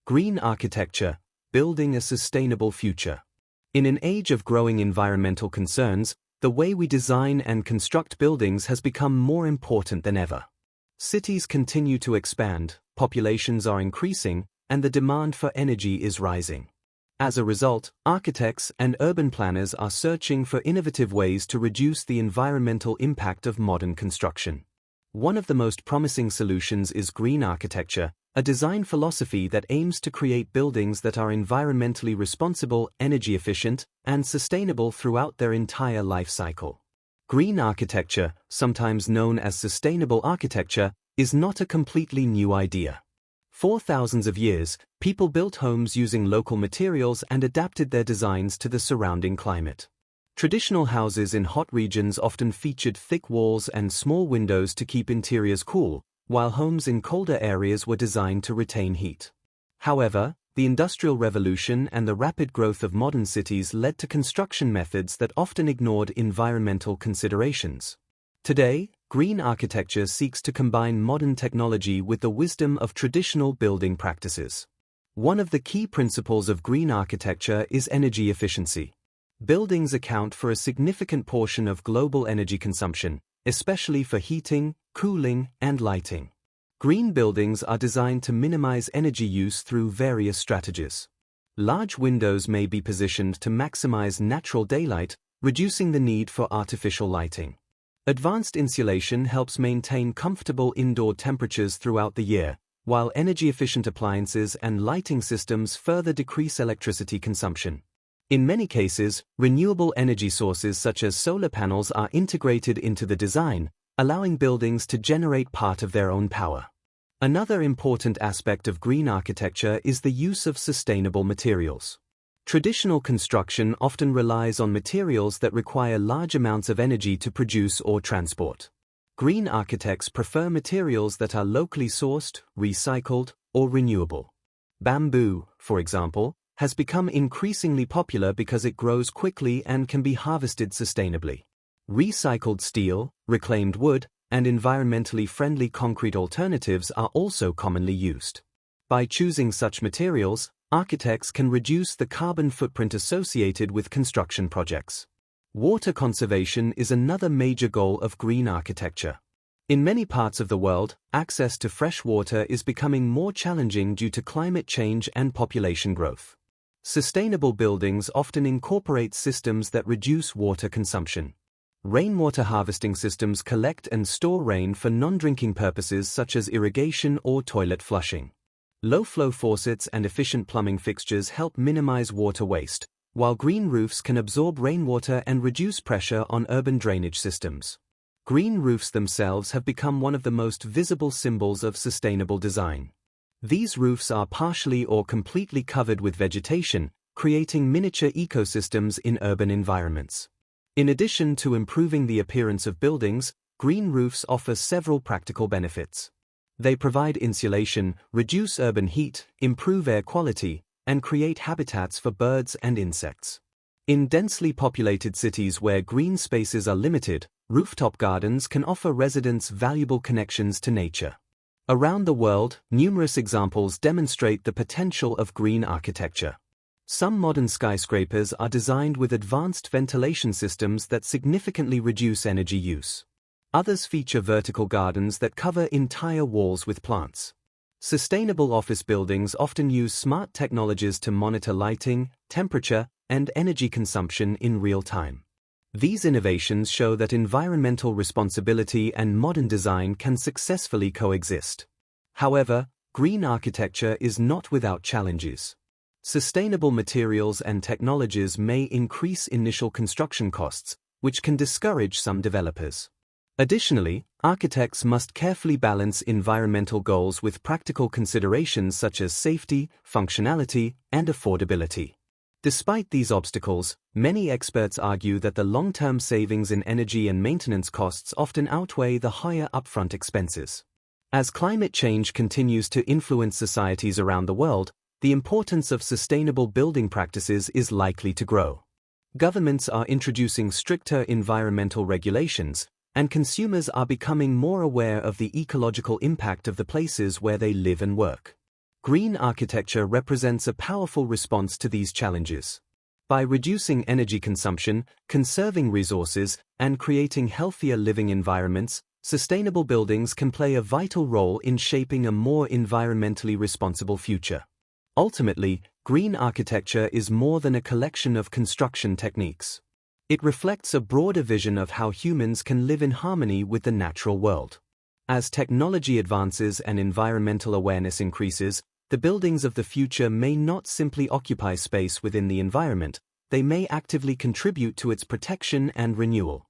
Green architecture, building a sustainable future. In an age of growing environmental concerns, the way we design and construct buildings has become more important than ever. Cities continue to expand, populations are increasing, and the demand for energy is rising. As a result, architects and urban planners are searching for innovative ways to reduce the environmental impact of modern construction. One of the most promising solutions is green architecture, a design philosophy that aims to create buildings that are environmentally responsible, energy efficient, and sustainable throughout their entire life cycle. Green architecture, sometimes known as sustainable architecture, is not a completely new idea. For thousands of years, people built homes using local materials and adapted their designs to the surrounding climate. Traditional houses in hot regions often featured thick walls and small windows to keep interiors cool, while homes in colder areas were designed to retain heat. However, the Industrial Revolution and the rapid growth of modern cities led to construction methods that often ignored environmental considerations. Today, green architecture seeks to combine modern technology with the wisdom of traditional building practices. One of the key principles of green architecture is energy efficiency. Buildings account for a significant portion of global energy consumption, especially for heating, cooling, and lighting. Green buildings are designed to minimize energy use through various strategies. Large windows may be positioned to maximize natural daylight, reducing the need for artificial lighting. Advanced insulation helps maintain comfortable indoor temperatures throughout the year, while energy-efficient appliances and lighting systems further decrease electricity consumption. In many cases, renewable energy sources such as solar panels are integrated into the design, allowing buildings to generate part of their own power. Another important aspect of green architecture is the use of sustainable materials. Traditional construction often relies on materials that require large amounts of energy to produce or transport. Green architects prefer materials that are locally sourced, recycled, or renewable. Bamboo, for example, has become increasingly popular because it grows quickly and can be harvested sustainably. Recycled steel, reclaimed wood, and environmentally friendly concrete alternatives are also commonly used. By choosing such materials, architects can reduce the carbon footprint associated with construction projects. Water conservation is another major goal of green architecture. In many parts of the world, access to fresh water is becoming more challenging due to climate change and population growth. Sustainable buildings often incorporate systems that reduce water consumption. Rainwater harvesting systems collect and store rain for non-drinking purposes such as irrigation or toilet flushing. Low-flow faucets and efficient plumbing fixtures help minimize water waste, while green roofs can absorb rainwater and reduce pressure on urban drainage systems. Green roofs themselves have become one of the most visible symbols of sustainable design. These roofs are partially or completely covered with vegetation, creating miniature ecosystems in urban environments. In addition to improving the appearance of buildings, green roofs offer several practical benefits. They provide insulation, reduce urban heat, improve air quality, and create habitats for birds and insects. In densely populated cities where green spaces are limited, rooftop gardens can offer residents valuable connections to nature. Around the world, numerous examples demonstrate the potential of green architecture. Some modern skyscrapers are designed with advanced ventilation systems that significantly reduce energy use. Others feature vertical gardens that cover entire walls with plants. Sustainable office buildings often use smart technologies to monitor lighting, temperature, and energy consumption in real time. These innovations show that environmental responsibility and modern design can successfully coexist. However, green architecture is not without challenges. Sustainable materials and technologies may increase initial construction costs, which can discourage some developers. Additionally, architects must carefully balance environmental goals with practical considerations such as safety, functionality, and affordability. Despite these obstacles, many experts argue that the long-term savings in energy and maintenance costs often outweigh the higher upfront expenses. As climate change continues to influence societies around the world, the importance of sustainable building practices is likely to grow. Governments are introducing stricter environmental regulations, and consumers are becoming more aware of the ecological impact of the places where they live and work. Green architecture represents a powerful response to these challenges. By reducing energy consumption, conserving resources, and creating healthier living environments, sustainable buildings can play a vital role in shaping a more environmentally responsible future. Ultimately, green architecture is more than a collection of construction techniques. It reflects a broader vision of how humans can live in harmony with the natural world. As technology advances and environmental awareness increases, the buildings of the future may not simply occupy space within the environment, they may actively contribute to its protection and renewal.